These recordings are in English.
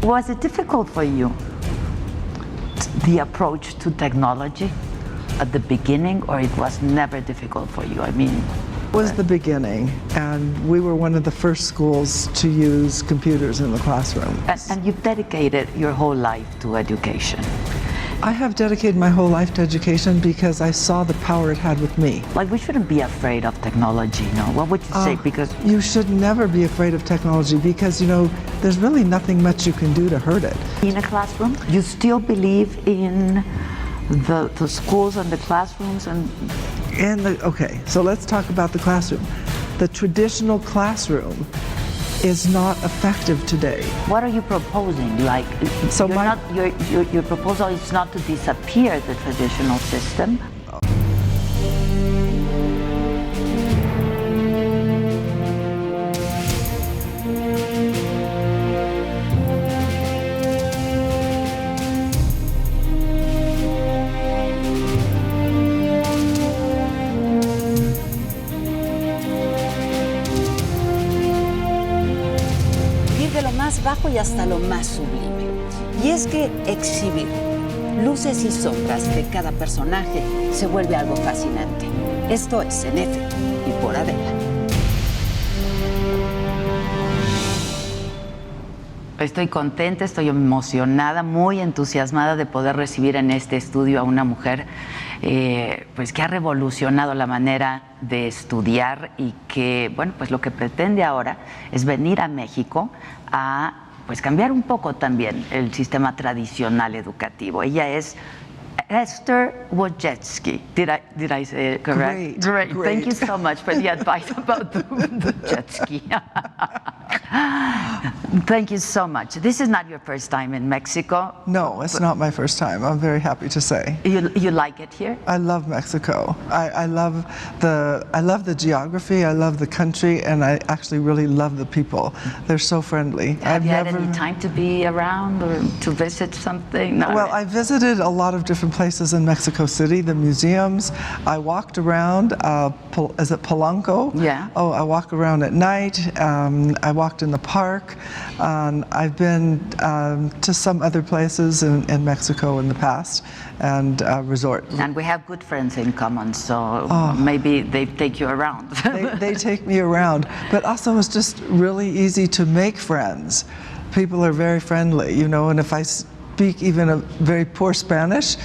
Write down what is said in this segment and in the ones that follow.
Was it difficult for you, the approach to technology at the beginning, or it was never difficult for you? I mean, It was the beginning, and we were one of the first schools to use computers in the classroom. and you've dedicated your whole life to education. I have dedicated my whole life to education because I saw the power it had with me. Like, we shouldn't be afraid of technology, no? What would you say? Because You should never be afraid of technology because, you know, there's really nothing much you can do to hurt it. in a classroom, you still believe in the schools and the classrooms and Okay, so let's talk about the classroom. The traditional classroom is not effective today. what are you proposing? Like, So your proposal is not to disappear the traditional system. Bajo y hasta lo más sublime. Y es que exhibir luces y sombras de cada personaje se vuelve algo fascinante. Esto es En F y por Adela. Estoy contenta, estoy emocionada, muy entusiasmada de poder recibir en este estudio a una mujer pues que ha revolucionado la manera de estudiar y que, bueno, pues lo que pretende ahora es venir a México a pues cambiar un poco también el sistema tradicional educativo. Ella es Esther Wojcicki. Did I say it correct? Great. Thank you so much for the advice about the jet ski. Thank you so much. This is not your first time in Mexico. No, it's not my first time. I'm very happy to say. You like it here? I love Mexico. I love the geography. I love the country, and I actually really love the people. They're so friendly. Have you had any time to be around or to visit something? Not Well, really. I visited a lot of different places in Mexico City, the museums. I walked around, is it Polanco? Yeah. Oh, I walked around at night. I walked in the park. I've been to some other places in Mexico in the past, and resorts. And we have good friends in common, so maybe they take you around. They take me around, but also it's just really easy to make friends. People are very friendly, you know, and if I speak even a very poor Spanish,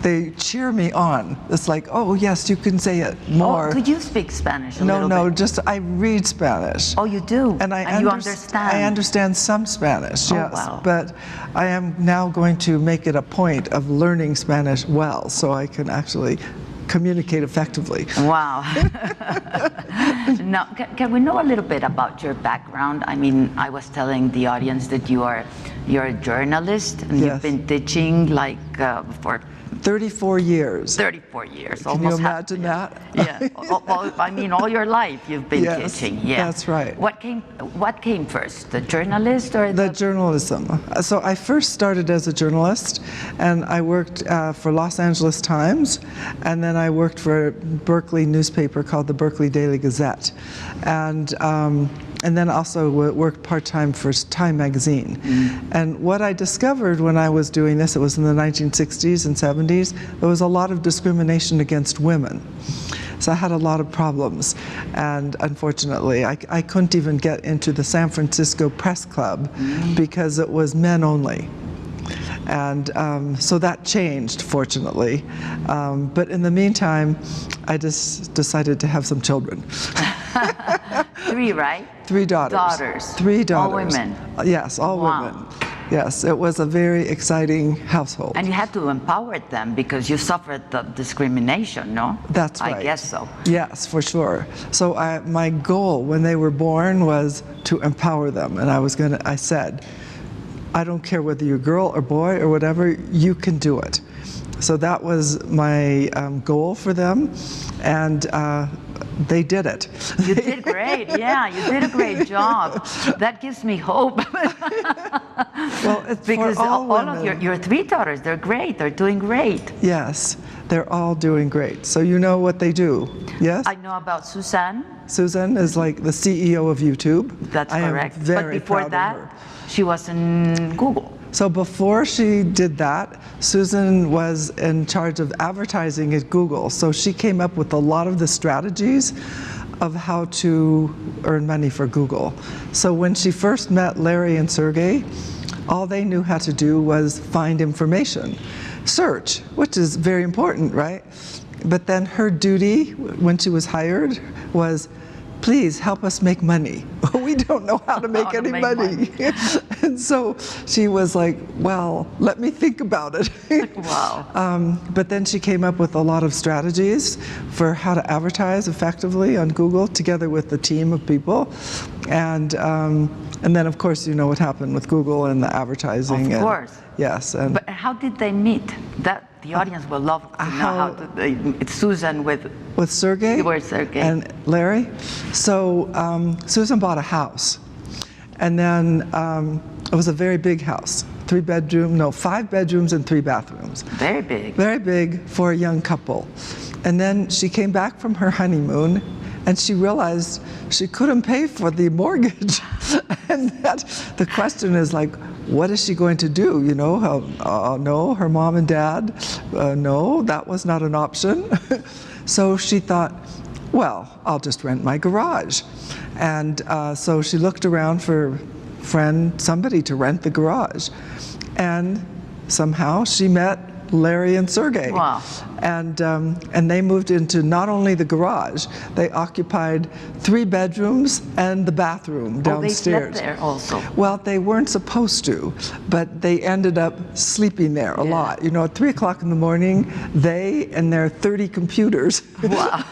they cheer me on. It's like, oh yes, you can say it more. Oh, could you speak Spanish a little No, bit? just I read Spanish. Oh, you do? And you understand? I understand some Spanish, Oh, yes. wow. But I am now going to make it a point of learning Spanish well, so I can actually communicate effectively. Wow. Now, can we know a little bit about your background? I mean, I was telling the audience that you're a journalist, and Yes. you've been teaching like for 34 years. 34 years. Can you imagine that? Yeah. I mean, all your life you've been Yes, teaching. Yeah. that's right. What came first, the journalist or The journalism. So I first started as a journalist, and I worked for Los Angeles Times, and then I worked for a Berkeley newspaper called the Berkeley Daily Gazette, and then also worked part-time for Time magazine. And what I discovered when I was doing this, it was in the 1960s and 70s, there was a lot of discrimination against women. So I had a lot of problems, and unfortunately I couldn't even get into the San Francisco Press Club because it was men only. And so that changed, fortunately. But in the meantime, I just decided to have some children. 3, right? 3 daughters. 3 daughters. All women? Yes, all Wow. women. Yes, it was a very exciting household. And you had to empower them because you suffered the discrimination, no? That's right. I guess so. Yes, for sure. So my goal when they were born was to empower them, and I said, I don't care whether you're a girl or boy or whatever, you can do it. So that was my goal for them, and they did it. You did great, yeah, you did a great job. That gives me hope. Well, it's because for all of women. your 3 daughters, they're great, they're doing great. Yes, they're all doing great. So you know what they do, yes? I know about Suzanne. Susan is like the CEO of YouTube. That's I correct. am very But before proud that? of her. She was in Google. So before she did that, Susan was in charge of advertising at Google. So she came up with a lot of the strategies of how to earn money for Google. So when she first met Larry and Sergey, all they knew how to do was find information, search, which is very important, right? But then her duty when she was hired was, please help us make money. We don't know how to make any money. And so she was like, well, let me think about it. Wow. But then she came up with a lot of strategies for how to advertise effectively on Google together with a team of people. And then, of course, you know what happened with Google and the advertising. Of course. Yes. But how did they meet? That the audience will love to know how it's Susan with Sergey and Larry. So Susan bought a house, and then it was a very big house, 5 bedrooms and 3 bathrooms. Very big. Very big for a young couple. And then she came back from her honeymoon, and she realized she couldn't pay for the mortgage. And that the question is like, what is she going to do? You know, no, her mom and dad, no, that was not an option. So she thought, well, I'll just rent my garage. And so she looked around for somebody to rent the garage. And somehow she met Larry and Sergey. Wow. And they moved into not only the garage, they occupied 3 bedrooms and the bathroom downstairs. They slept there also. Well, they weren't supposed to, but they ended up sleeping there a lot. You know, at 3 o'clock in the morning, they and their 30 computers wow.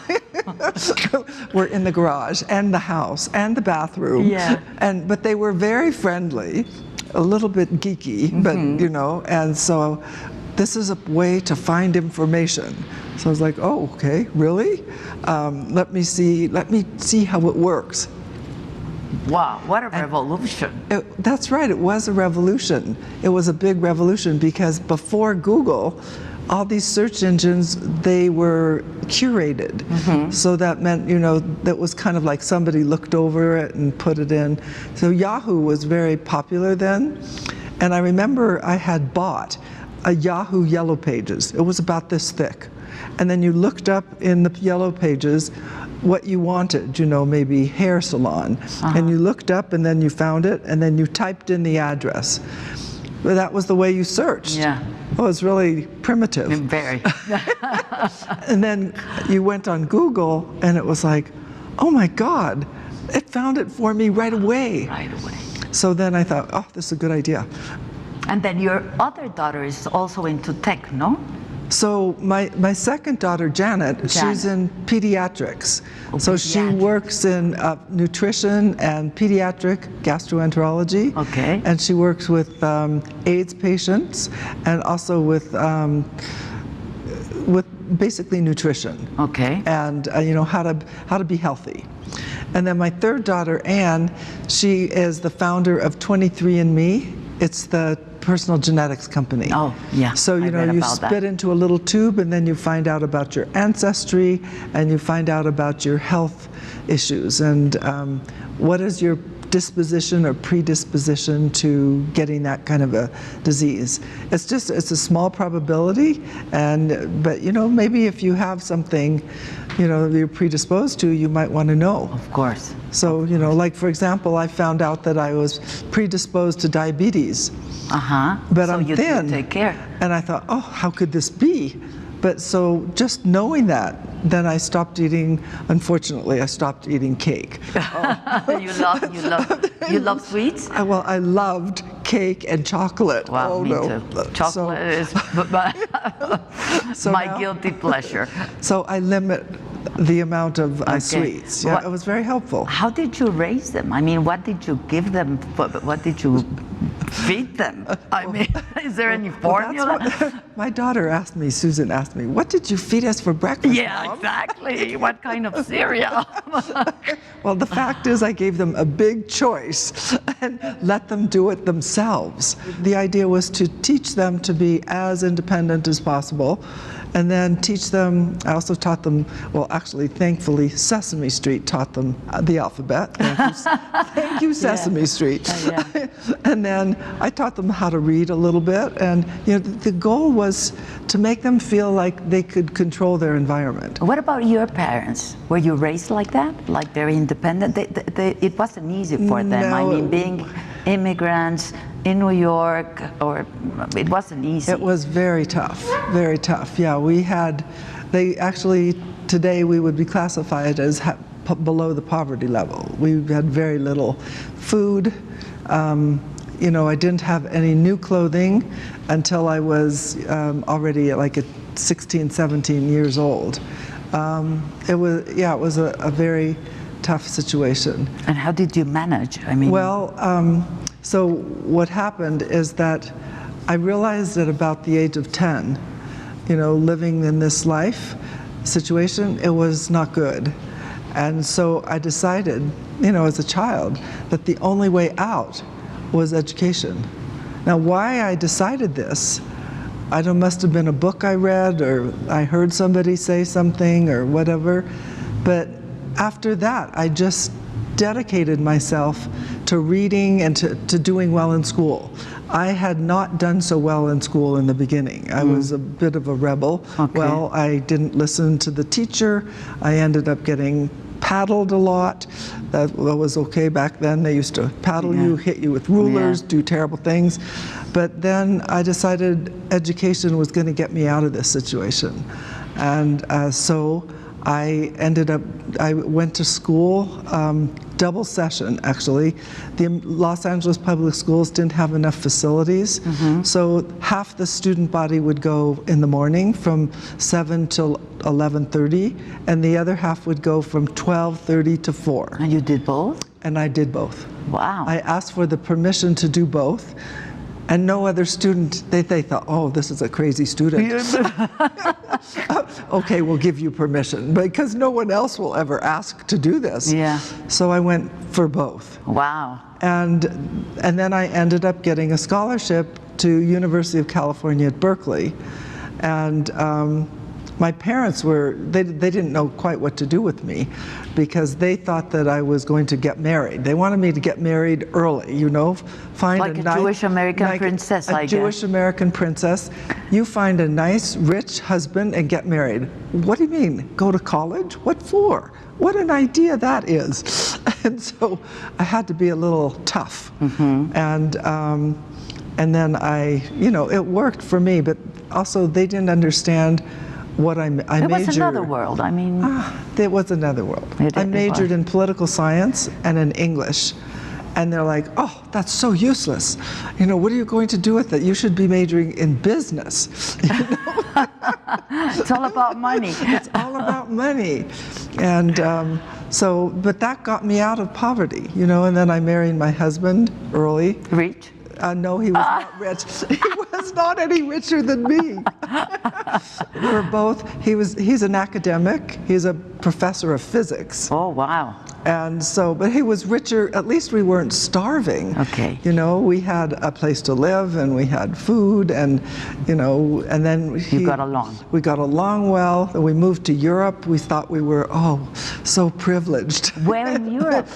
were in the garage and the house and the bathroom. Yeah. But they were very friendly, a little bit geeky, but you know, and so this is a way to find information. So I was like, oh, okay, really? Let me see how it works. Wow, what a revolution. That's right, it was a revolution. It was a big revolution because before Google, all these search engines, they were curated. So that meant, you know, that was kind of like somebody looked over it and put it in. So Yahoo was very popular then. And I remember I had bought a Yahoo Yellow Pages. It was about this thick. And then you looked up in the Yellow Pages what you wanted, you know, maybe hair salon. And you looked up and then you found it and then you typed in the address. But that was the way you searched. Yeah. It was really primitive. Very. And then you went on Google and it was like, oh my God, it found it for me right away. Right away. So then I thought, oh, this is a good idea. And then your other daughter is also into tech, no? So my second daughter, Janet, she's in pediatrics. So she works in nutrition and pediatric gastroenterology. Okay. And she works with AIDS patients and also with basically nutrition. Okay. And you know, how to be healthy. And then my third daughter, Anne, she is the founder of 23andMe. It's the personal genetics company. Oh, yeah. So, you know, you spit into a little tube and then you find out about your ancestry and you find out about your health issues and what is your disposition or predisposition to getting that kind of a disease. It's a small probability, but you know, maybe if you have something, you know, that you're predisposed to, you might want to know. Of course. So, you know, like for example, I found out that I was predisposed to diabetes. But so I'm thin. Take care. And I thought, oh, how could this be? But so just knowing that, then I stopped eating. Unfortunately, I stopped eating cake. You love sweets? Well, I loved cake and chocolate. Wow, oh, me no. too. Chocolate is my guilty pleasure. So I limit the amount of sweets. Yeah, it was very helpful. How did you raise them? I mean, what did you give them? What did you feed them? I mean, is there any formula? My daughter asked me, Susan asked me, what did you feed us for breakfast, Yeah, Mom? exactly. What kind of cereal? Well, the fact is I gave them a big choice and let them do it themselves. The idea was to teach them to be as independent as possible, and then teach them, I also taught them, well, actually, thankfully, Sesame Street taught them the alphabet. Thank you, Sesame Street. Yeah. And then I taught them how to read a little bit, and the goal was to make them feel like they could control their environment. What about your parents? Were you raised like that? Like very independent? It wasn't easy for them. No. I mean, being immigrants in New York, or it wasn't easy. It was very tough, very tough. Yeah, they actually, today we would be classified as below the poverty level. We had very little food. I didn't have any new clothing until I was already like 16, 17 years old. It was a very tough situation. And how did you manage? I mean, well, so what happened is that I realized at about the age of 10, living in this life situation, it was not good. And so I decided, as a child, that the only way out was education. Now, why I decided this, I don't, must have been a book I read, or I heard somebody say something, or whatever, but after that, I just dedicated myself to reading and to doing well in school. I had not done so well in school in the beginning. I was a bit of a rebel. Okay. Well, I didn't listen to the teacher. I ended up getting paddled a lot. That was okay back then. They used to paddle you, hit you with rulers, do terrible things. But then I decided education was going to get me out of this situation. And so I went to school, double session actually. The Los Angeles Public Schools didn't have enough facilities, so half the student body would go in the morning from 7 till 11:30, and the other half would go from 12:30 to 4. and you did both? And I did both. Wow. I asked for the permission to do both, and no other student, they thought, oh, this is a crazy student. Okay, we'll give you permission, because no one else will ever ask to do this. Yeah. So I went for both. Wow. And then I ended up getting a scholarship to University of California at Berkeley. And my parents they didn't know quite what to do with me, because they thought that I was going to get married. They wanted me to get married early, find Like a nice, Jewish American princess, I a guess. Jewish American princess. You find a nice, rich husband and get married. What do you mean? Go to college? What for? What an idea that is. And so I had to be a little tough. And then it worked for me, but also they didn't understand what I majored. It was another world. I mean, it was another world. I majored in political science and in English. And they're like, oh, that's so useless. What are you going to do with it? You should be majoring in business. it's all about money. It's all about money. And but that got me out of poverty, and then I married my husband early. Rich? No, he was not rich. He was not any richer than me. We're both, he's an academic. He's a professor of physics. Oh, wow. And so, but he was richer, at least we weren't starving. Okay. We had a place to live, and we had food, and, and then You got along. We got along well, and we moved to Europe. We thought we were, so privileged. Where in Europe?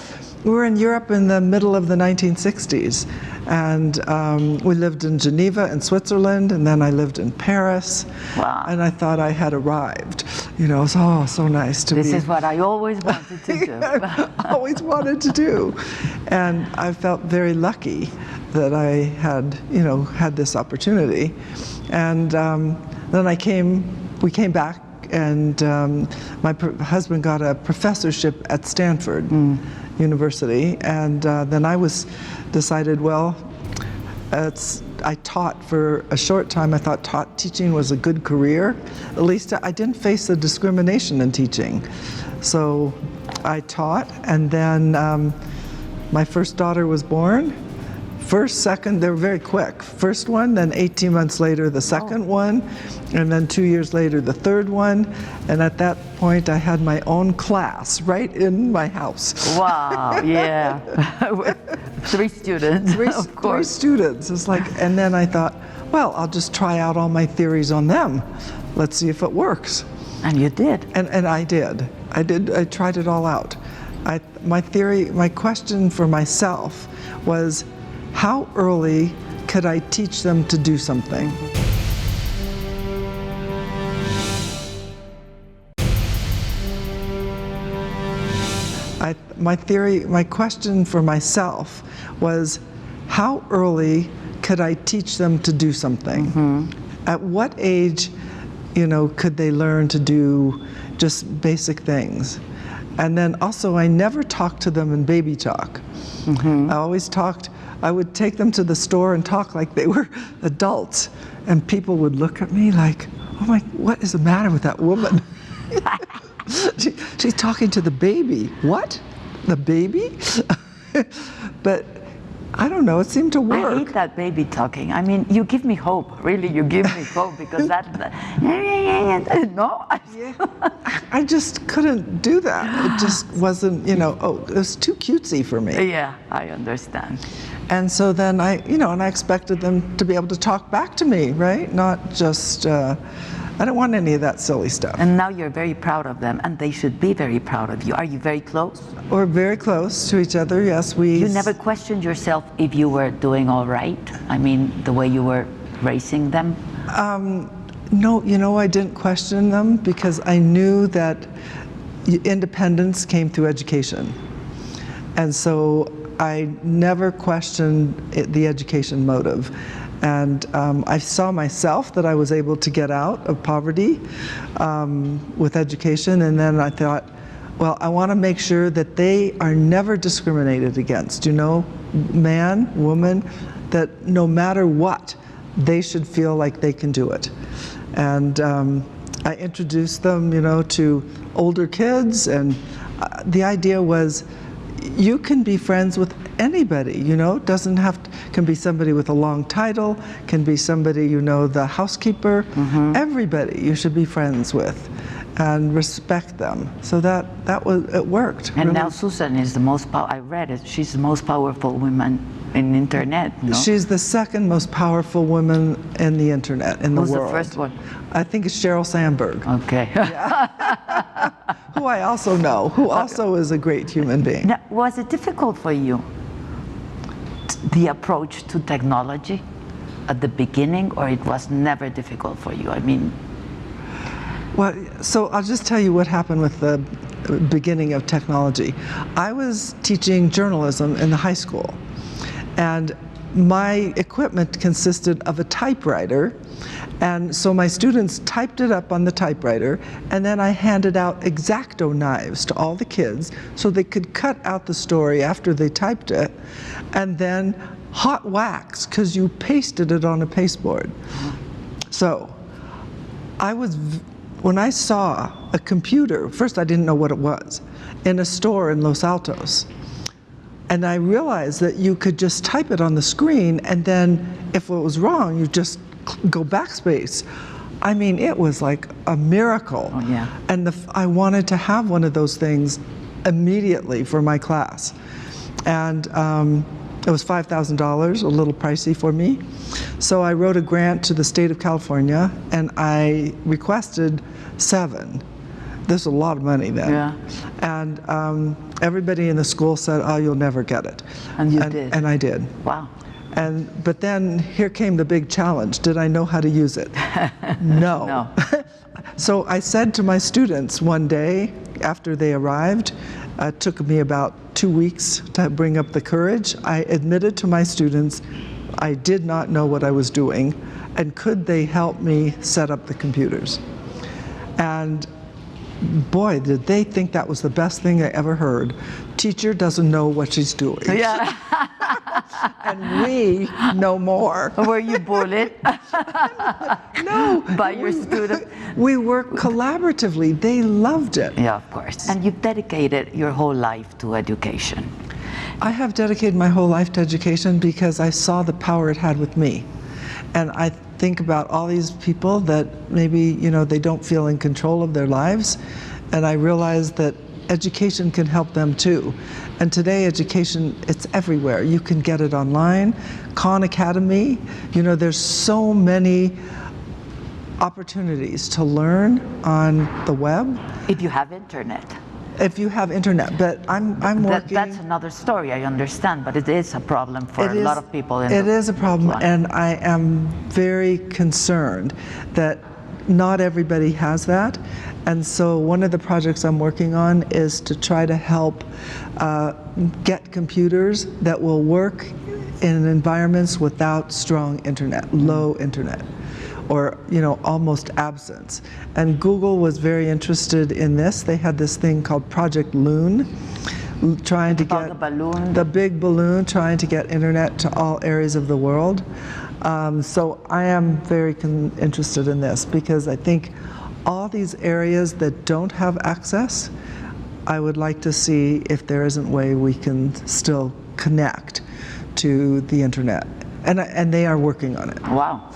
We were in Europe in the middle of the 1960s, and we lived in Geneva in Switzerland, and then I lived in Paris. Wow. And I thought I had arrived. It was so nice to be. This is what I always wanted to do. Always wanted to do. And I felt very lucky that I had, had this opportunity. And then we came back, and my husband got a professorship at Stanford University, and then I decided, I taught for a short time. I thought teaching was a good career. At least I didn't face the discrimination in teaching. So I taught, and then my first daughter was born First, second, they were very quick. First one, then 18 months later, the second one, and then 2 years later, the third one. And at that point, I had my own class right in my house. Wow, yeah. 3 students, of course. 3 students. It's like, and then I thought, well, I'll just try out all my theories on them. Let's see if it works. And you did. And I did. I tried it all out. My question for myself was, how early could I teach them to do something? My question for myself was, how early could I teach them to do something? At what age, could they learn to do just basic things? And then also, I never talked to them in baby talk. I would take them to the store and talk like they were adults, and people would look at me like, oh my, what is the matter with that woman? She's talking to the baby. What? The baby? But I don't know, it seemed to work. I hate that baby talking. I mean, you give me hope, really, you give me hope, because no. I just couldn't do that. It just wasn't, it was too cutesy for me. Yeah, I understand. And so then I expected them to be able to talk back to me, right? Not just, I don't want any of that silly stuff. And now you're very proud of them, and they should be very proud of you. Are you very close? We're very close to each other, yes. You never questioned yourself if you were doing all right? I mean, the way you were raising them? No, I didn't question them because I knew that independence came through education. And so I never questioned the education motive. And I saw myself that I was able to get out of poverty with education, and then I thought, well, I want to make sure that they are never discriminated against, man, woman, that no matter what, they should feel like they can do it. And I introduced them, to older kids, and the idea was, you can be friends with anybody, doesn't have to, can be somebody with a long title, can be somebody, the housekeeper, everybody you should be friends with and respect them. So it worked. And really. now Susan is the most I read it, she's the most powerful woman in the internet, no? She's the second most powerful woman in the internet, in the world. Who's the first one? I think it's Sheryl Sandberg. Okay. Yeah. Who I also know, who also is a great human being. Now, was it difficult for you, the approach to technology at the beginning, or it was never difficult for you? I mean... Well, so I'll just tell you what happened with the beginning of technology. I was teaching journalism in the high school, and my equipment consisted of a typewriter, and so my students typed it up on the typewriter, and then I handed out X-Acto knives to all the kids so they could cut out the story after they typed it, and then hot wax, because you pasted it on a pasteboard. So when I saw a computer, first I didn't know what it was, in a store in Los Altos. And I realized that you could just type it on the screen, and then if it was wrong, you just go backspace. I mean, it was like a miracle. Oh, yeah. And I wanted to have one of those things immediately for my class. And it was $5,000, a little pricey for me. So I wrote a grant to the state of California, and I requested 7. This was a lot of money then. Yeah. And everybody in the school said, oh, you'll never get it. And you did. And I did. Wow. But then here came the big challenge. Did I know how to use it? No. No. So I said to my students one day after they arrived, it took me about 2 weeks to bring up the courage. I admitted to my students I did not know what I was doing, and could they help me set up the computers? And boy, did they think that was the best thing I ever heard. Teacher doesn't know what she's doing. Yeah. And we know more. Were you bullied? No. By your students? We worked collaboratively. They loved it. Yeah, of course. And you've dedicated your whole life to education. I have dedicated my whole life to education because I saw the power it had with me. And I think about all these people that maybe, you know, they don't feel in control of their lives. And I realize that education can help them too. And today education, it's everywhere. You can get it online. Khan Academy, you know, there's so many opportunities to learn on the web. If you have internet. If you have internet, but I'm working. That's another story, I understand, but it is a problem for a lot of people. It is a problem, and I am very concerned that not everybody has that. And so one of the projects I'm working on is to try to help get computers that will work in environments without strong internet, low internet, or, you know, almost absence. And Google was very interested in this. They had this thing called Project Loon, trying to get the balloon, the big balloon, trying to get internet to all areas of the world. So I am very interested in this because I think all these areas that don't have access, I would like to see if there isn't a way we can still connect to the internet. And they are working on it. Wow,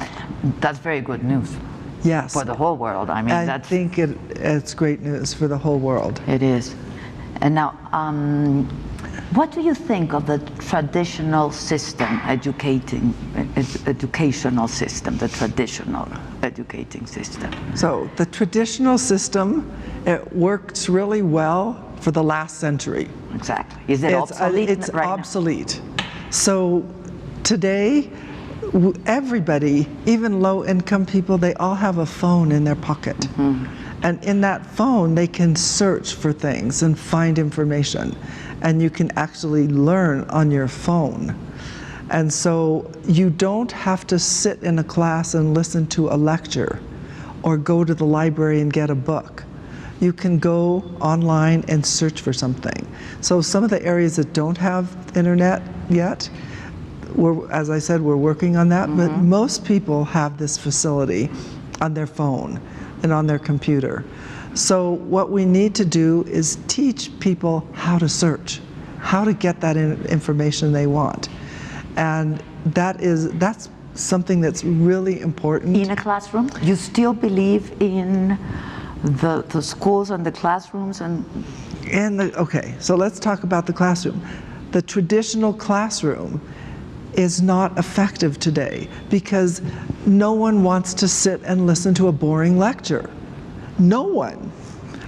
that's very good news. Yes. For the whole world. I mean, I think it's great news for the whole world. It is. And now, what do you think of the traditional system, educational system, the traditional educating system? So the traditional system, it works really well for the last century. Exactly. Is it obsolete? It's right obsolete. So today, everybody, even low-income people, they all have a phone in their pocket. Mm-hmm. And in that phone, they can search for things and find information. And you can actually learn on your phone. And so you don't have to sit in a class and listen to a lecture or go to the library and get a book. You can go online and search for something. So some of the areas that don't have internet yet, as I said, we're working on that, but most people have this facility on their phone and on their computer. So what we need to do is teach people how to search, how to get that information they want. And that's something that's really important. In a classroom? You still believe in the schools and the classrooms? Okay, so let's talk about the classroom. The traditional classroom is not effective today because no one wants to sit and listen to a boring lecture. No one.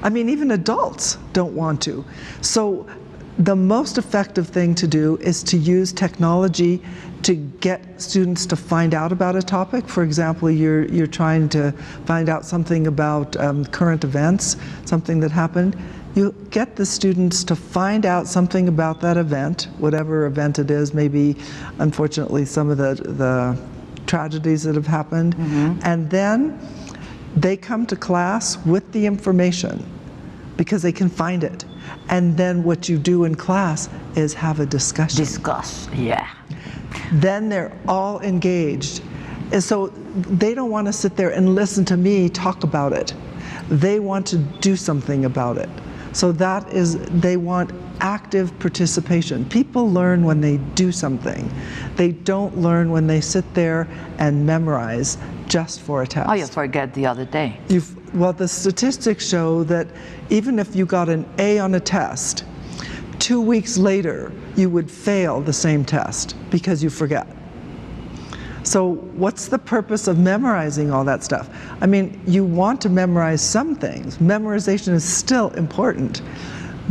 I mean, even adults don't want to. So the most effective thing to do is to use technology to get students to find out about a topic. For example, you're trying to find out something about current events, something that happened. You get the students to find out something about that event, whatever event it is, maybe unfortunately some of the tragedies that have happened, and then they come to class with the information because they can find it. And then what you do in class is have a discussion. Discuss, yeah. Then they're all engaged. And so they don't want to sit there and listen to me talk about it. They want to do something about it. So they want active participation. People learn when they do something. They don't learn when they sit there and memorize just for a test. Oh, you forget the other day. Well, the statistics show that even if you got an A on a test, 2 weeks later, you would fail the same test because you forget. So what's the purpose of memorizing all that stuff? I mean, you want to memorize some things. Memorization is still important,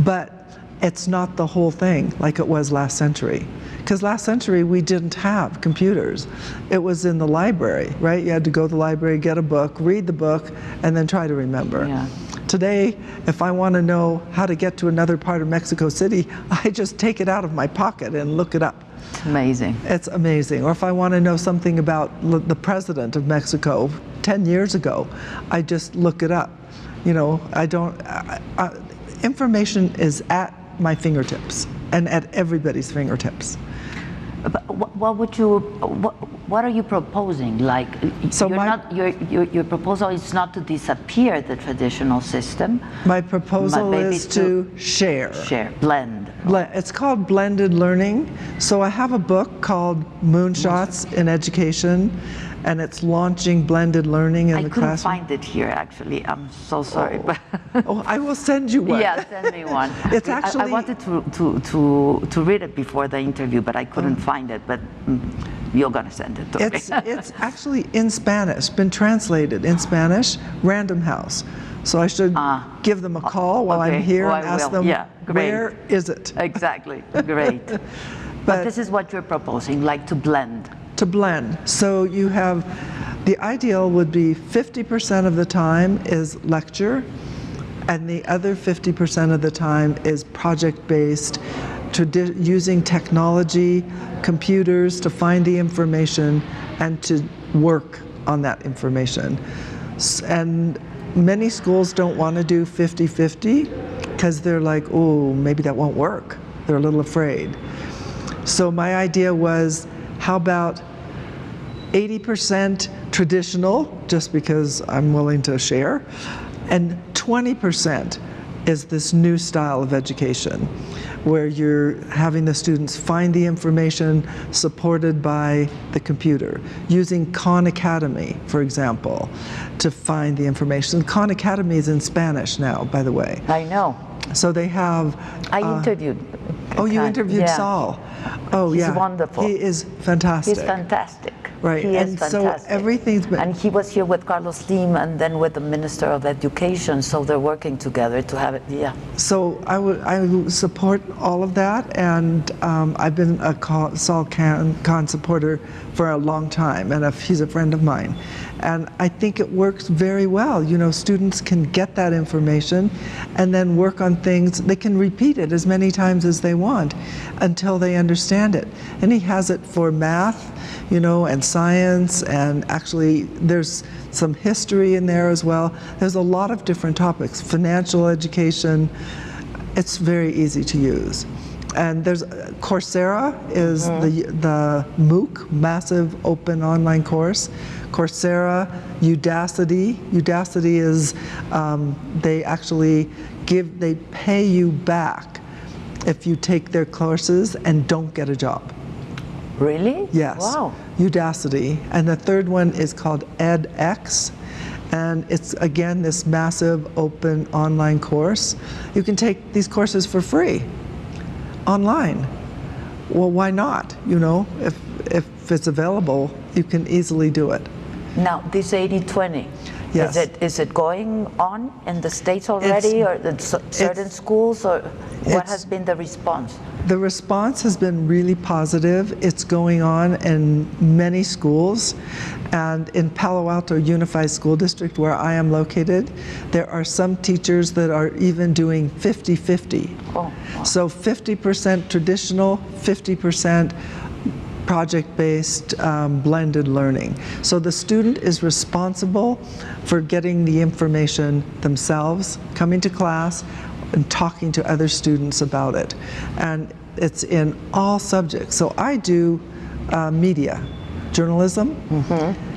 but it's not the whole thing like it was last century. Because last century, we didn't have computers. It was in the library, right? You had to go to the library, get a book, read the book, and then try to remember. Yeah. Today, if I want to know how to get to another part of Mexico City, I just take it out of my pocket and look it up. It's amazing. It's amazing. Or if I want to know something about the president of Mexico 10 years ago, I just look it up. You know, information is at my fingertips and at everybody's fingertips. But what are you proposing? Like, so your proposal is not to disappear the traditional system. My proposal is to share. Blend. It's called blended learning. So I have a book called Moonshots in Education, and it's launching blended learning in the classroom. I couldn't find it here, actually. I'm so sorry. But I will send you one. Yeah, send me one. It's actually... I wanted to read it before the interview, but I couldn't find it. But you're going to send it to me. It's actually in Spanish, been translated in Spanish, Random House. So I should give them a call while I'm here and ask them, where is it? Exactly, great. But this is what you're proposing, like to blend. To blend. So you have, the ideal would be 50% of the time is lecture, and the other 50% of the time is project-based, using technology, computers to find the information and to work on that information. And many schools don't want to do 50-50 because they're like, oh, maybe that won't work. They're a little afraid. So my idea was, how about 80% traditional, just because I'm willing to share, and 20% is this new style of education, where you're having the students find the information supported by the computer, using Khan Academy, for example, to find the information. Khan Academy is in Spanish now, by the way. I know. So they have... I interviewed. Oh, you interviewed Saul. Oh, yeah. He's wonderful. He is fantastic. He's fantastic. Right, he and is fantastic. So everything's been... And he was here with Carlos Lim and then with the Minister of Education, so they're working together to have it, So I support all of that, and I've been a Saul Khan supporter for a long time, and he's a friend of mine. And I think it works very well. You know, students can get that information and then work on things. They can repeat it as many times as they want until they understand it. And he has it for math, you know, and science, and actually there's some history in there as well. There's a lot of different topics. Financial education, it's very easy to use. And there's Coursera is the MOOC, massive open online course. Coursera, Udacity. Udacity is, they pay you back if you take their courses and don't get a job. Really? Yes. Wow. Udacity. And the third one is called edX. And it's, again, this massive open online course. You can take these courses for free online. Well, why not? You know, if it's available, you can easily do it. Now, this 80-20, yes. Is it going on in the States already, or in certain schools, or what has been the response? The response has been really positive. It's going on in many schools, and in Palo Alto Unified School District, where I am located, there are some teachers that are even doing 50-50. Oh, wow. So 50% traditional, 50% project-based blended learning. So the student is responsible for getting the information themselves, coming to class, and talking to other students about it. And it's in all subjects. So I do media, journalism,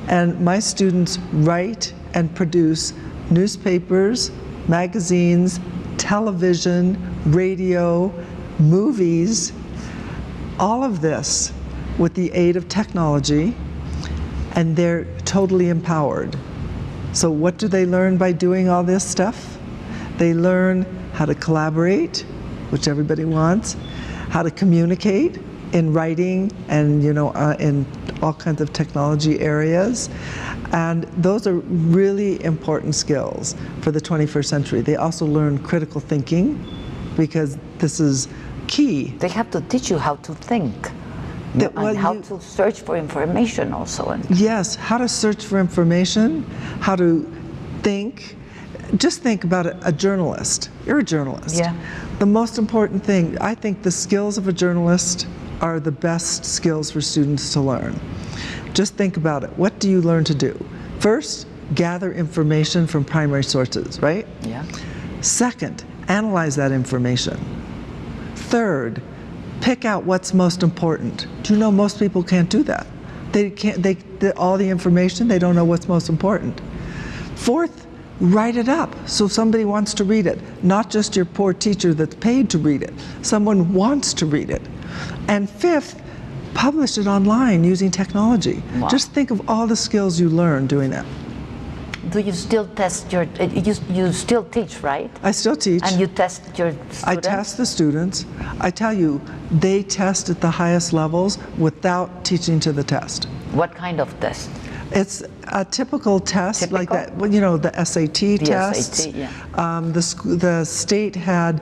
and my students write and produce newspapers, magazines, television, radio, movies, all of this with the aid of technology, and they're totally empowered. So what do they learn by doing all this stuff? They learn how to collaborate, which everybody wants, how to communicate in writing and, you know, in all kinds of technology areas. And those are really important skills for the 21st century. They also learn critical thinking, because this is key. They have to teach you how to think. And how to search for information also. Yes, how to search for information, how to think. Just think about it, a journalist. You're a journalist. Yeah. The most important thing, I think the skills of a journalist are the best skills for students to learn. Just think about it. What do you learn to do? First, gather information from primary sources, right? Yeah. Second, analyze that information. Third, pick out what's most important. Do you know most people can't do that? They can't, all the information, they don't know what's most important. Fourth, write it up so somebody wants to read it. Not just your poor teacher that's paid to read it. Someone wants to read it. And fifth, publish it online using technology. Wow. Just think of all the skills you learn doing that. Do you still test your, you still teach, right? I still teach. And you test your students? I test the students. I tell you, they test at the highest levels without teaching to the test. What kind of test? It's a typical test like that. Well, you know, the SAT tests. SAT, yeah. The state had,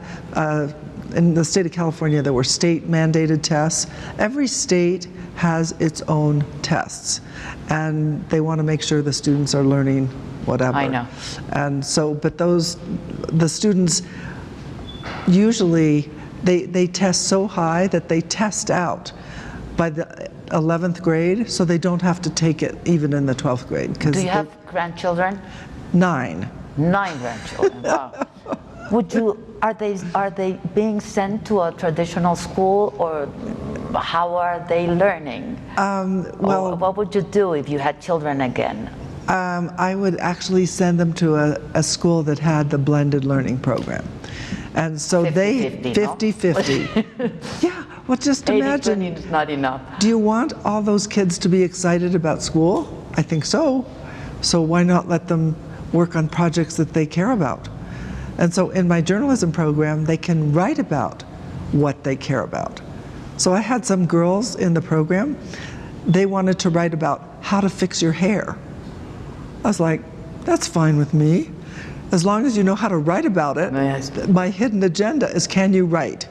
in the state of California, there were state mandated tests. Every state has its own tests, and they want to make sure the students are learning whatever. I know. And so, but the students usually, they test so high that they test out by the 11th grade, so they don't have to take it even in the 12th grade. Do you have grandchildren? 9. 9 grandchildren, wow. Are they being sent to a traditional school, or how are they learning? Well, or what would you do if you had children again? I would actually send them to a school that had the blended learning program. And so 50-50. Yeah, well, just imagine. 80-20 is not enough. Do you want all those kids to be excited about school? I think so. So why not let them work on projects that they care about? And so in my journalism program, they can write about what they care about. So I had some girls in the program, they wanted to write about how to fix your hair. I was like, that's fine with me. As long as you know how to write about it. Yes. My hidden agenda is, can you write?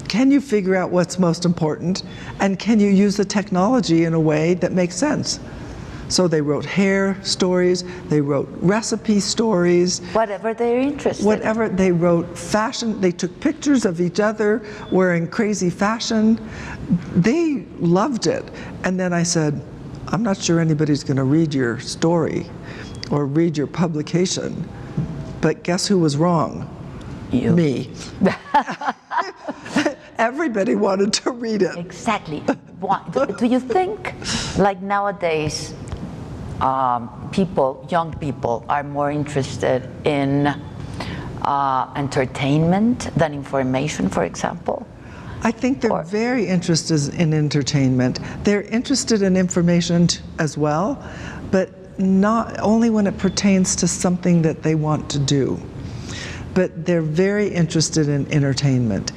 Can you figure out what's most important? And can you use the technology in a way that makes sense? So they wrote hair stories, they wrote recipe stories. Whatever they're interested Whatever, they wrote fashion, they took pictures of each other wearing crazy fashion. They loved it. And then I said, I'm not sure anybody's gonna read your story or read your publication, but guess who was wrong? You. Me. Everybody wanted to read it. Exactly. Do you think, like nowadays, young people are more interested in entertainment than information, for example? I think they're very interested in entertainment. They're interested in information as well, but not only when it pertains to something that they want to do. But they're very interested in entertainment.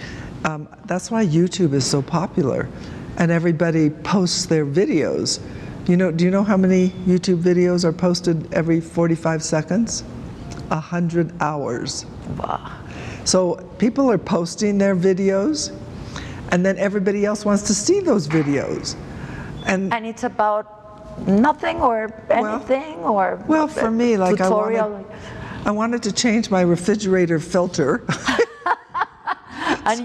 That's why YouTube is so popular, and everybody posts their videos. Do you know how many YouTube videos are posted every 45 seconds? 100 hours. Wow. So people are posting their videos, and then everybody else wants to see those videos. And it's about nothing or anything, or well, for me, like tutorial. I wanted to change my refrigerator filter. And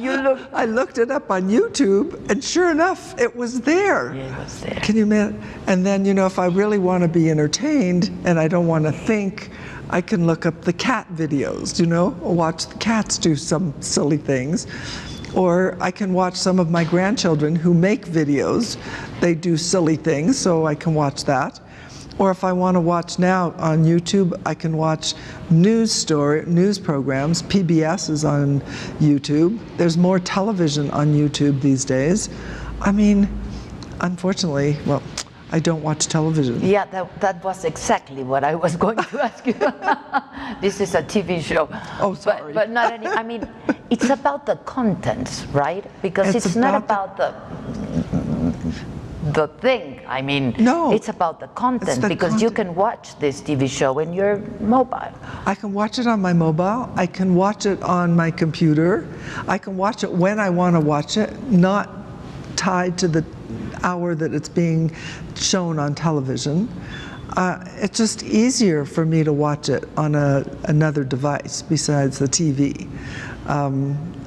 I looked it up on YouTube, and sure enough, it was there. Yeah, it was there. Can you imagine? And then, if I really want to be entertained and I don't want to think, I can look up the cat videos, or watch the cats do some silly things. Or I can watch some of my grandchildren who make videos. They do silly things, so I can watch that. Or if I want to watch now on YouTube, I can watch news programs. PBS is on YouTube. There's more television on YouTube these days. I mean, unfortunately, well, I don't watch television. Yeah, that was exactly what I was going to ask you. This is a TV show. Oh, sorry. But not any, I mean, it's about the contents, right? Because it's not about the thing. I mean, no, it's about the content, because you can watch this TV show in your mobile. I can watch it on my mobile. I can watch it on my computer. I can watch it when I want to watch it, not tied to the hour that it's being shown on television. It's just easier for me to watch it on another device besides the TV.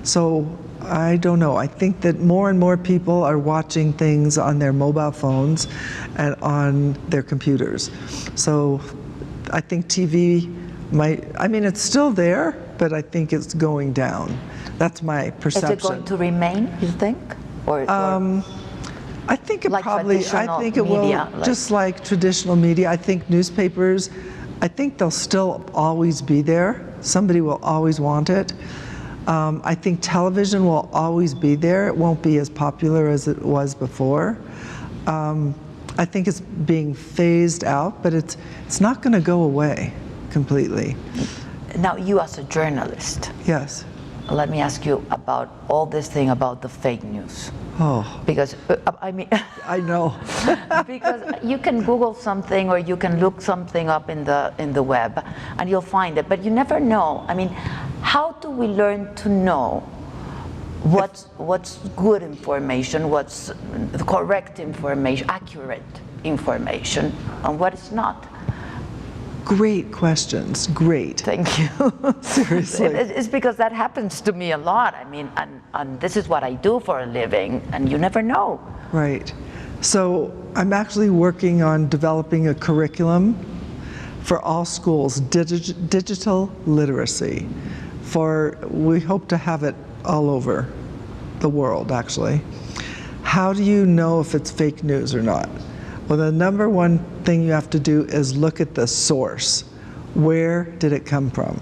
So I don't know. I think that more and more people are watching things on their mobile phones and on their computers. So I think TV it's still there, but I think it's going down. That's my perception. Is it going to remain, you think? Or I think it like probably, I think it will, media, just like traditional media. I think newspapers I think they'll still always be there. Somebody will always want it. I think television will always be there. It won't be as popular as it was before. I think it's being phased out, but it's not going to go away completely. Now, you as a journalist, Yes. let me ask you about all this thing about the fake news. Oh, Because, I mean, I know. because you can Google something or you can look something up in the web and you'll find it, but you never know. I mean, how do we learn to know what's good information, what's the correct information, accurate information, and what is not? Great questions. Great. Thank you. Seriously. It's because that happens to me a lot. I mean, and this is what I do for a living, and you never know. Right. So I'm actually working on developing a curriculum for all schools, digital literacy. We hope to have it all over the world, actually. How do you know if it's fake news or not? Well, the number one thing you have to do is look at the source. Where did it come from?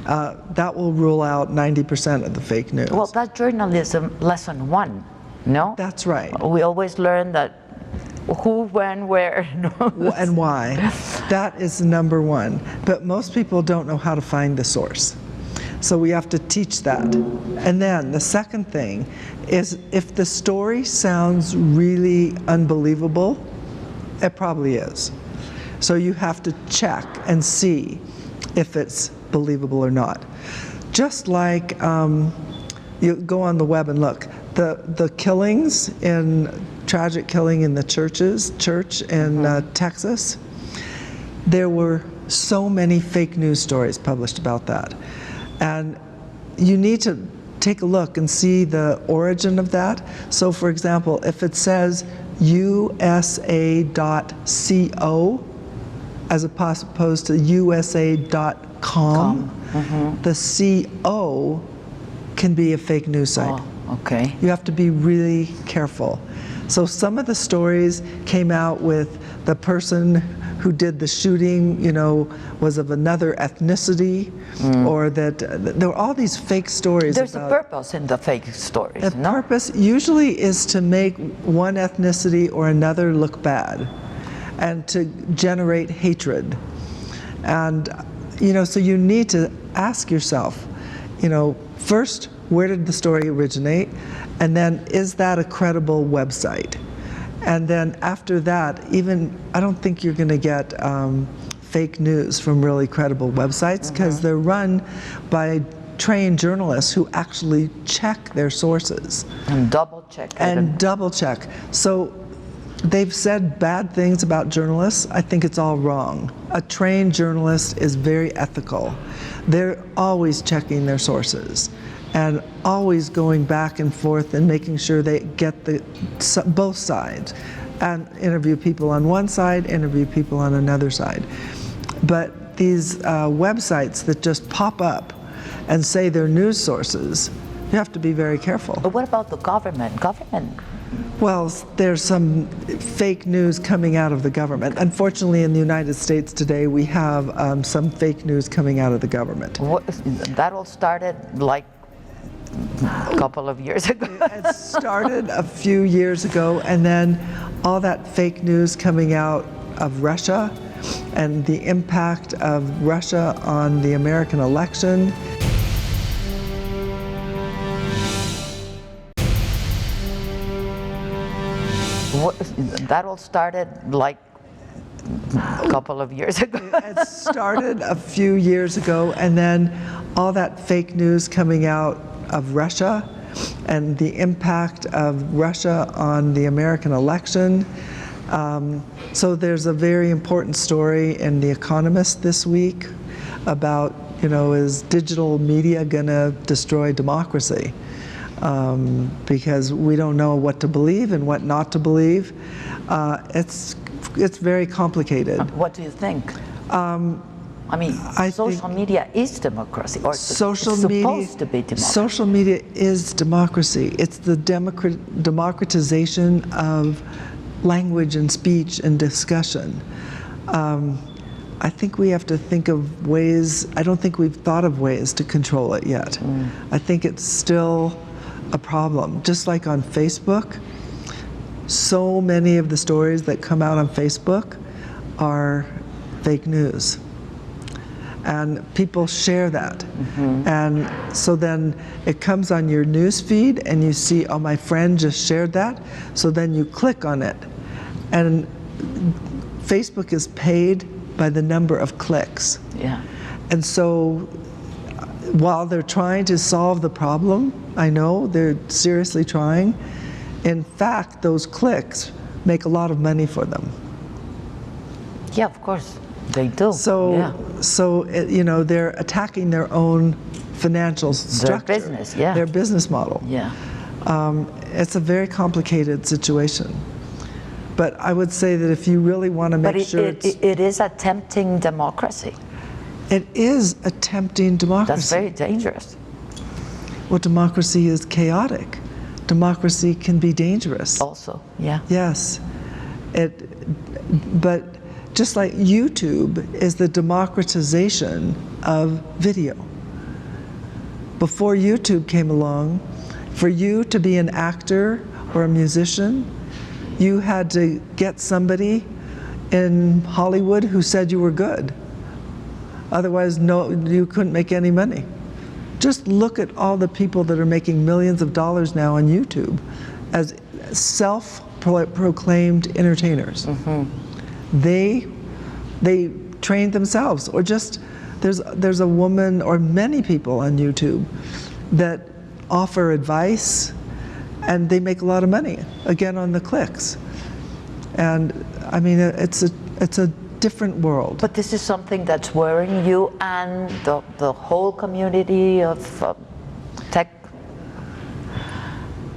That will rule out 90% of the fake news. Well, that's journalism lesson 1, no? That's right. We always learn that who, when, where, And why. That is number one. But most people don't know how to find the source. So we have to teach that. And then the second thing is, if the story sounds really unbelievable, it probably is. So you have to check and see if it's believable or not. Just like you go on the web and look, the killings tragic killing in the church in Texas, there were so many fake news stories published about that. And you need to take a look and see the origin of that. So for example, if it says USA.co as opposed to USA.com, the CO can be a fake news site. Oh, okay. You have to be really careful. So some of the stories came out with the person who did the shooting, was of another ethnicity, or that there were all these fake stories. There's a purpose in the fake stories, the purpose usually is to make one ethnicity or another look bad, and to generate hatred. And so you need to ask yourself, first, where did the story originate, and then is that a credible website? And then after that, I don't think you're going to get fake news from really credible websites, because they're run by trained journalists who actually check their sources. And double check. Double check. So they've said bad things about journalists. I think it's all wrong. A trained journalist is very ethical. They're always checking their sources and always going back and forth and making sure they get both sides, and interview people on one side, interview people on another side. But these websites that just pop up and say they're news sources, you have to be very careful. But what about the government? Well, there's some fake news coming out of the government. Unfortunately, in the United States today, we have some fake news coming out of the government. That all started like a couple of years ago. It started a few years ago, and then all that fake news coming out of Russia and the impact of Russia on the American election. That all started like a couple of years ago. It started a few years ago, and then all that fake news coming out of Russia and the impact of Russia on the American election. So there's a very important story in The Economist this week about, is digital media going to destroy democracy? Because we don't know what to believe and what not to believe. It's very complicated. What do you think? Social media is democracy, or it's supposed to be democracy. Social media is democracy. It's the democratization of language and speech and discussion. I think we have to think of ways, I don't think we've thought of ways to control it yet. I think it's still a problem. Just like on Facebook, so many of the stories that come out on Facebook are fake news. And people share that. And so then it comes on your news feed and you see, oh, my friend just shared that. So then you click on it. And Facebook is paid by the number of clicks. Yeah. And so while they're trying to solve the problem, I know they're seriously trying, in fact, those clicks make a lot of money for them. Yeah, of course, they do. So, yeah. You know, they're attacking their own financial structure. Their business, yeah. Their business model. Yeah. It's a very complicated situation. But I would say that if you really want to make sure it is attempting democracy. It is attempting democracy. That's very dangerous. Well, democracy is chaotic. Democracy can be dangerous. Also, yeah. Yes. But just like YouTube is the democratization of video. Before YouTube came along, for you to be an actor or a musician, you had to get somebody in Hollywood who said you were good. Otherwise, no, you couldn't make any money. Just look at all the people that are making millions of dollars now on YouTube as self-proclaimed entertainers. They trained themselves, or just there's a woman or many people on YouTube that offer advice, and they make a lot of money again on the clicks. And I mean, it's a different world. But this is something that's worrying you and the whole community of tech.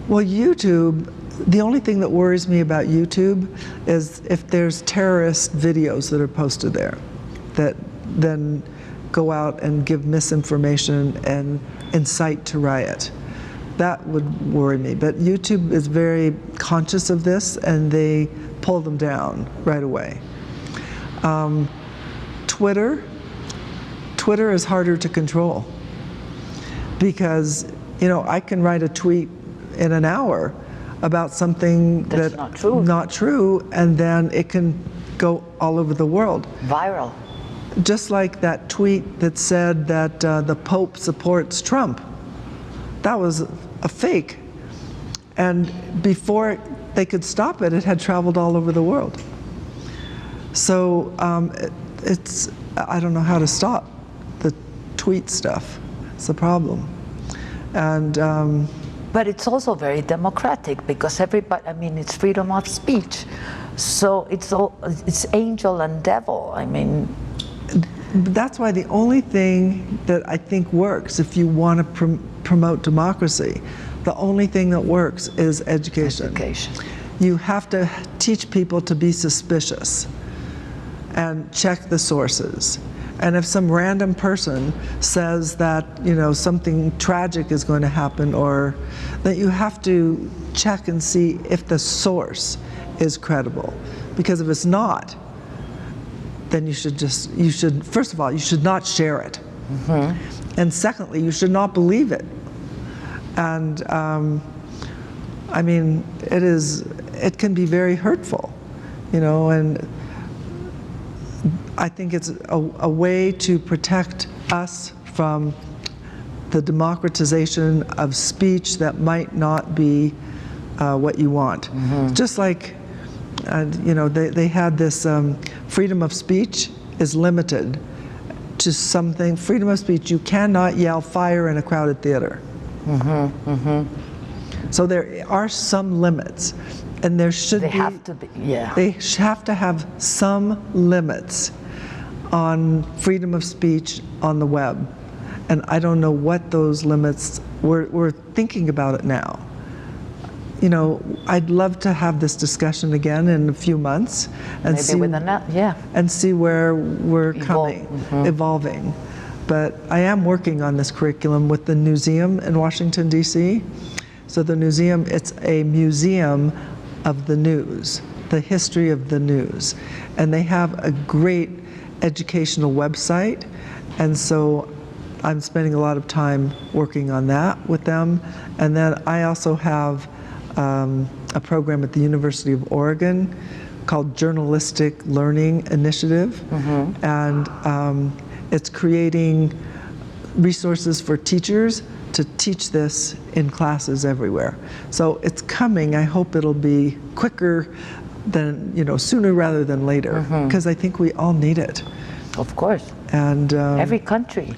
Well, YouTube, the only thing that worries me about YouTube is if there's terrorist videos that are posted there that then go out and give misinformation and incite to riot. That would worry me. But YouTube is very conscious of this, and they pull them down right away. Twitter is harder to control because, you know, I can write a tweet in an hour about something that's not true, and then it can go all over the world. Viral. Just like that tweet that said that the Pope supports Trump. That was a fake. And before they could stop it, it had traveled all over the world. So I don't know how to stop the tweet stuff. It's a problem. And but it's also very democratic because everybody, I mean, it's freedom of speech. So it's angel and devil. I mean, that's why the only thing that I think works if you want to promote democracy, the only thing that works is education. You have to teach people to be suspicious and check the sources. And if some random person says that, you know, something tragic is going to happen, or that you have to check and see if the source is credible. Because if it's not, then you should first of all, you should not share it. And secondly, you should not believe it. And I mean, it can be very hurtful, you know, and I think it's a way to protect us from the democratization of speech that might not be what you want. Just like, you know, they had this freedom of speech is limited to something. Freedom of speech, you cannot yell fire in a crowded theater. So there are some limits, and there should be. They have to be, yeah. They have to have some limits on freedom of speech on the web, and I don't know what those limits. We're thinking about it now. You know, I'd love to have this discussion again in a few months, and see where we're evolving. But I am working on this curriculum with the museum in Washington, D.C. So the museum, it's a museum of the news, the history of the news. And they have a great educational website, and so I'm spending a lot of time working on that with them. And then I also have a program at the University of Oregon called Journalistic Learning Initiative, and it's creating resources for teachers to teach this in classes everywhere. So it's coming. I hope it'll be quicker than, sooner rather than later, because I think we all need it. Of course. And every country.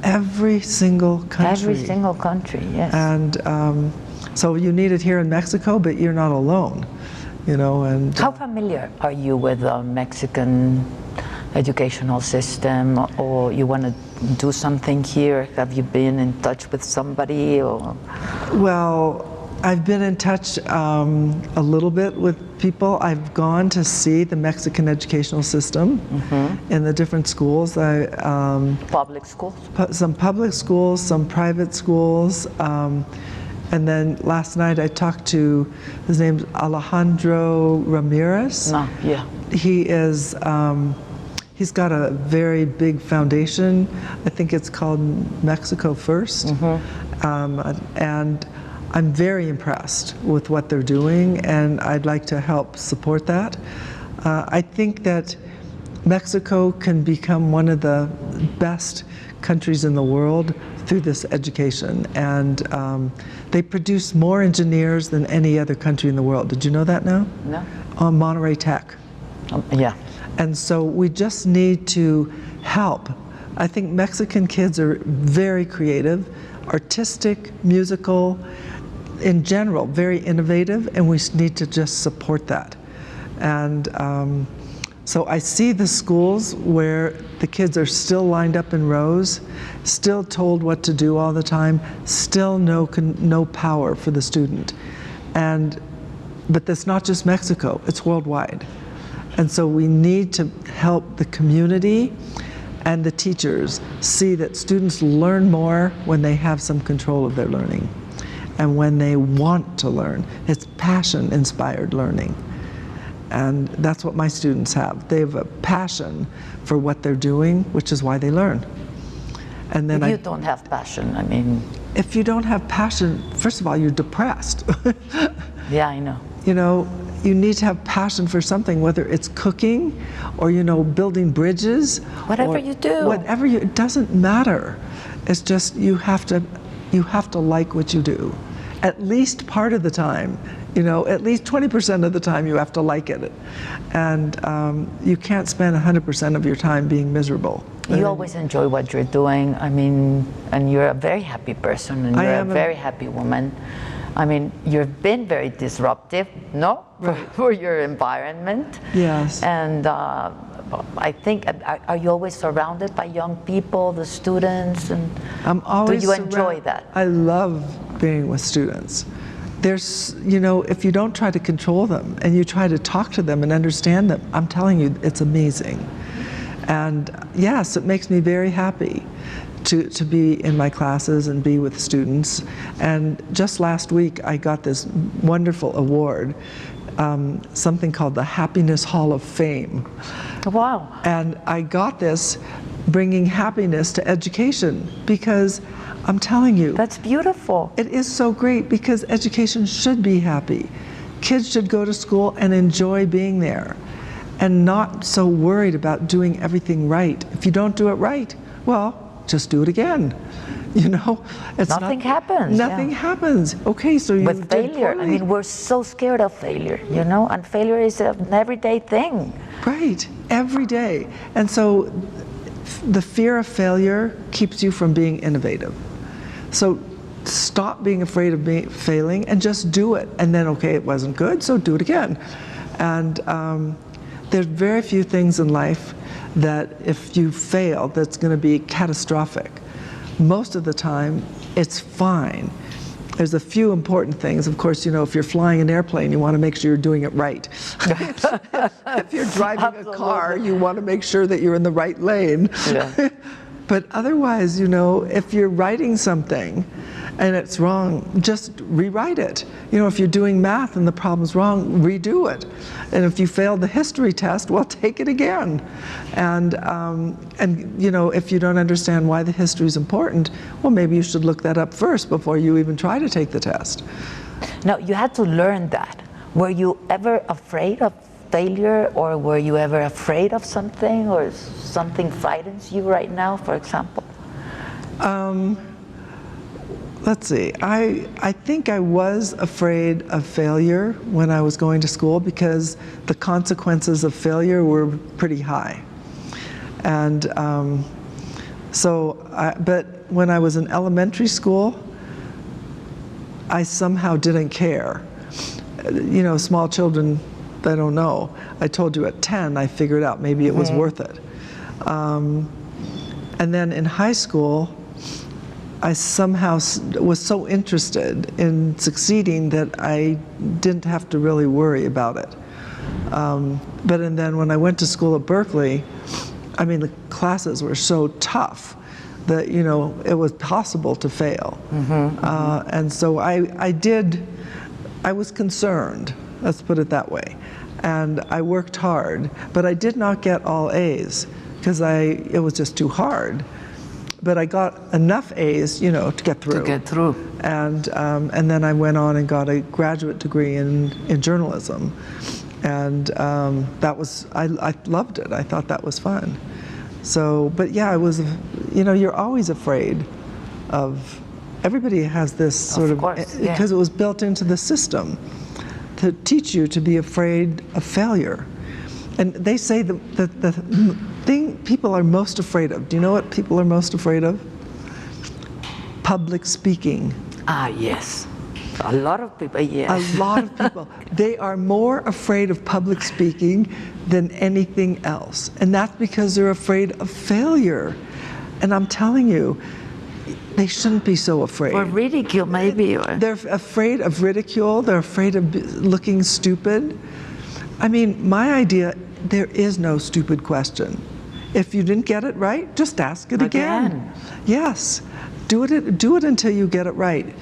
Every single country. Every single country, yes. And so you need it here in Mexico, but you're not alone, and... How familiar are you with the Mexican educational system, or you want to do something here? Have you been in touch with somebody, or? Well, I've been in touch a little bit with people. I've gone to see the Mexican educational system in the different schools. Public schools? Some public schools, some private schools. And then last night I talked to, his name's Alejandro Ramirez. No, yeah. He is, he's got a very big foundation. I think it's called Mexico First. And I'm very impressed with what they're doing, and I'd like to help support that. I think that Mexico can become one of the best countries in the world through this education, and they produce more engineers than any other country in the world. Did you know that now? No. Monterey Tech. Yeah. And so we just need to help. I think Mexican kids are very creative, artistic, musical, in general, very innovative, and we need to just support that. And so I see the schools where the kids are still lined up in rows, still told what to do all the time, still no power for the student. But that's not just Mexico, it's worldwide. And so we need to help the community and the teachers see that students learn more when they have some control of their learning and when they want to learn. It's passion-inspired learning. And that's what my students have. They have a passion for what they're doing, which is why they learn. And then if you don't have passion, I mean... If you don't have passion, first of all, you're depressed. Yeah, I know. You need to have passion for something, whether it's cooking or, building bridges. Whatever you do. It doesn't matter. It's just you have to like what you do. At least part of the time, at least 20% of the time you have to like it. And you can't spend 100% of your time being miserable. You always enjoy what you're doing. I mean, and you're a very happy person, and you're a very happy woman. I mean, you've been very disruptive, no? Right. For your environment. Yes. And I think, are you always surrounded by young people, the students? And I'm always do you enjoy that? I love being with students. There's, if you don't try to control them and you try to talk to them and understand them, I'm telling you, it's amazing. And yes, it makes me very happy to be in my classes and be with students. And just last week, I got this wonderful award, something called the Happiness Hall of Fame. Wow. And I got this bringing happiness to education, because I'm telling you. That's beautiful. It is so great, because education should be happy. Kids should go to school and enjoy being there and not so worried about doing everything right. If you don't do it right, well, just do it again. It's nothing happens. Nothing happens. Okay, so you with failure. Poorly. I mean, we're so scared of failure, and failure is an everyday thing. Right, every day. And so the fear of failure keeps you from being innovative. So stop being afraid of failing and just do it. And then, okay, it wasn't good, so do it again. And there's very few things in life that if you fail, that's going to be catastrophic. Most of the time, it's fine. There's a few important things. Of course, if you're flying an airplane, you want to make sure you're doing it right. If you're driving a car, you want to make sure that you're in the right lane. Yeah. But otherwise, if you're writing something and it's wrong, just rewrite it. You know, if you're doing math and the problem's wrong, redo it. And if you failed the history test, well, take it again. And you know, if you don't understand why the history is important, well, maybe you should look that up first before you even try to take the test. Now, you had to learn that. Were you ever afraid of failure, or were you ever afraid of something, or something frightens you right now, for example? Let's see, I think I was afraid of failure when I was going to school because the consequences of failure were pretty high. And but when I was in elementary school, I somehow didn't care. You know, small children, they don't know. I told you at 10, I figured out maybe it was worth it. And then in high school, I somehow was so interested in succeeding that I didn't have to really worry about it. And then when I went to school at Berkeley, I mean, the classes were so tough that, you know, it was possible to fail. And so I was concerned, let's put it that way. And I worked hard, but I did not get all A's because it was just too hard. But I got enough A's, you know, to get through. And then I went on and got a graduate degree in journalism. And that was, I loved it. I thought that was fun. So, but yeah, I was, you know, you're always afraid of, everybody has this sort of, because it was built into the system to teach you to be afraid of failure. And they say the thing people are most afraid of, do you know what people are most afraid of? Public speaking. Ah, yes. A lot of people, yes. A lot of people. They are more afraid of public speaking than anything else. And that's because they're afraid of failure. And I'm telling you, they shouldn't be so afraid. Or ridicule, maybe. They're afraid of ridicule. They're afraid of looking stupid. I mean, my idea, there is no stupid question. If you didn't get it right, just ask it again. Yes, do it until you get it right.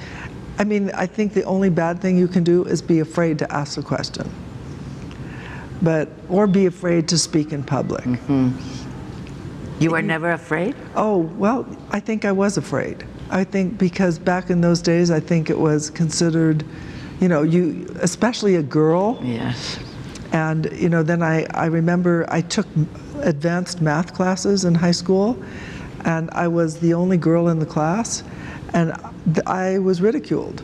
I mean, I think the only bad thing you can do is be afraid to ask a question, or be afraid to speak in public. You were never afraid? Oh, well, I think I was afraid. I think because back in those days, I think it was considered, you know, especially a girl. Yes. And, you know, then I remember I took advanced math classes in high school, and I was the only girl in the class, and I was ridiculed.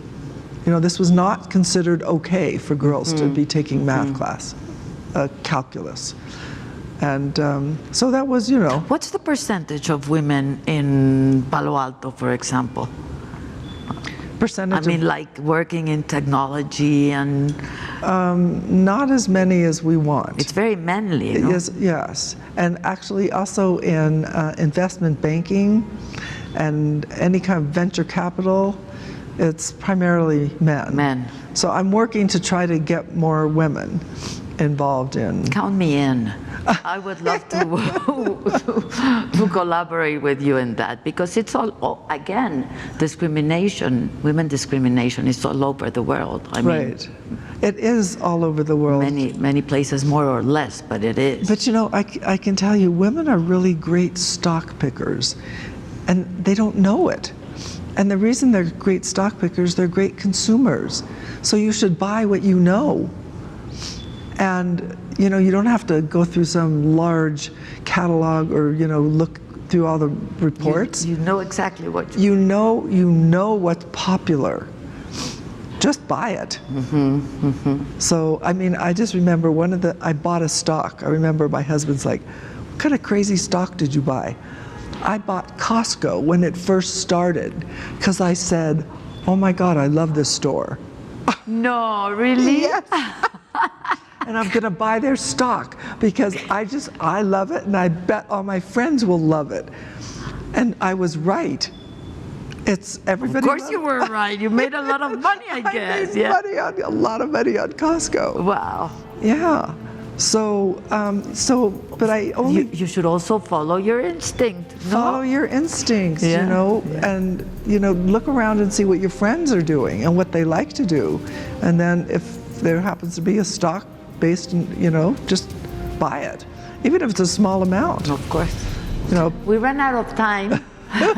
You know, this was not considered okay for girls to be taking math class, calculus. And so that was, you know. What's the percentage of women in Palo Alto, for example? Percentage I mean, like working in technology and... not as many as we want. It's very manly, no? Yes. And actually also in investment banking and any kind of venture capital, it's primarily men. So I'm working to try to get more women involved in. Count me in. I would love to collaborate with you in that, because it's all again, discrimination, women discrimination is all over the world. I mean, right. It is all over the world. Many places more or less, but it is. But you know, I can tell you, women are really great stock pickers, and they don't know it. And the reason they're great stock pickers, they're great consumers. So you should buy what you know. And you know, you don't have to go through some large catalog or, you know, look through all the reports. You know exactly what you know what's popular. Just buy it. So, I mean, I just remember I bought a stock. I remember my husband's like, what kind of crazy stock did you buy? I bought Costco when it first started because I said, oh my God, I love this store. No, really? Yes. And I'm going to buy their stock because I love it, and I bet all my friends will love it. And I was right. It's everybody. Of course you were right. You made a lot of money, I guess. I made a lot of money on Costco. Wow. Yeah. But I only You should also follow your instinct. No? follow your instincts, Yeah, you know, yeah. and, you know, look around and see what your friends are doing and what they like to do. And then if there happens to be a stock based in, you know, just buy it, even if it's a small amount. Of course. You know, We ran out of time,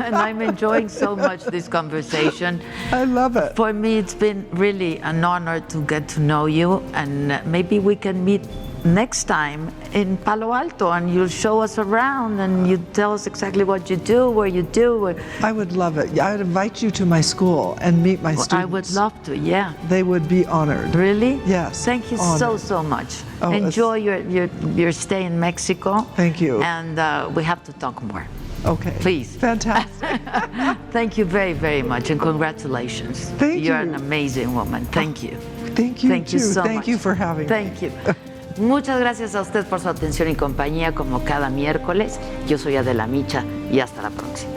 and I'm enjoying so much this conversation. I love it. For me, it's been really an honor to get to know you, and maybe we can meet next time in Palo Alto, and you'll show us around, and you tell us exactly what you do, where you do. I would love it. I would invite you to my school and meet my students. I would love to, yeah. They would be honored. Really? Yes. Thank you honored. so much. Oh, Enjoy your stay in Mexico. Thank you. And we have to talk more. Okay. Please. Fantastic. Thank you very, very much, and congratulations. Thank You're you. an amazing woman. Thank you. Thank you Thank you too. so Thank much. you for having me. Thank you. Muchas gracias a usted por su atención y compañía como cada miércoles. Yo soy Adela Micha y hasta la próxima.